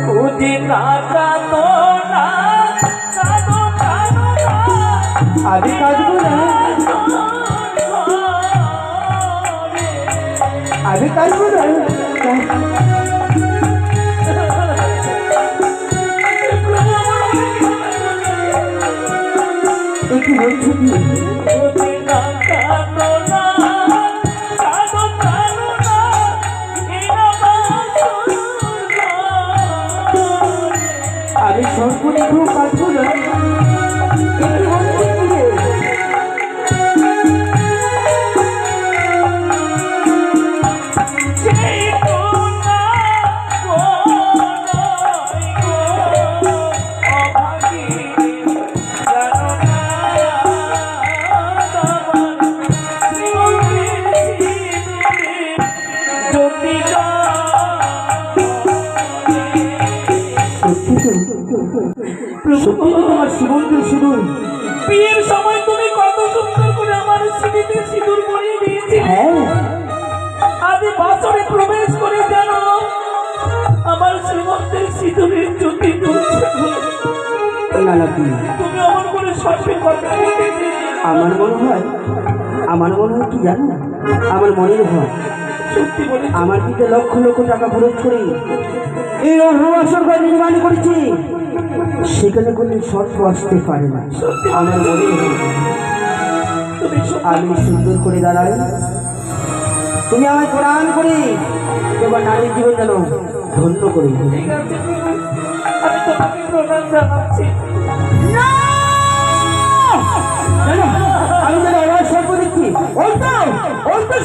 বুঝি না কাঁদো না কাঁদো কাঁদো না আমি কাঁদবো না আমি কাঁদবো না কি বলছো কি বুঝি না কাঁদো না কাঁদো কাঁদো না আমি সর্বনিভু কাঁদবো না কি বলছো কি তোমার সুগন্ধের সিঁদুর বিয়ের সময় তুমি কত সুন্দর করে আমার স্মৃতিতে সিঁদুর পরিয়ে দিয়েছিলে। হ্যাঁ আজ বাসরে প্রবেশ করে জানো আমার শ্রীমন্তের সিঁদুরের জ্যোতি জ্বলছে। না না তুমি আমার করে সত্যি কথা বলেছিলে। আমার মনে হয় কি জানো আমার মনের হয় সত্যি বলে আমার দিকে লক্ষ লক্ষ টাকা খরচ করে এই অহবাসর ঘর নির্মাণ করেছি সেখানে কোনো শর্ত আসতে পারে না আমার মনে হয় তুমি আমি সুন্দর করে দাঁড়াই তুমি আমায় প্রণাম করে তোমার নারীর জীবন যেন ধন্য করে ঠিক আছে আমি তোমাকে প্রণাম জানাচ্ছি। আমি যেন আমার সর্ব দেখছি ওই তো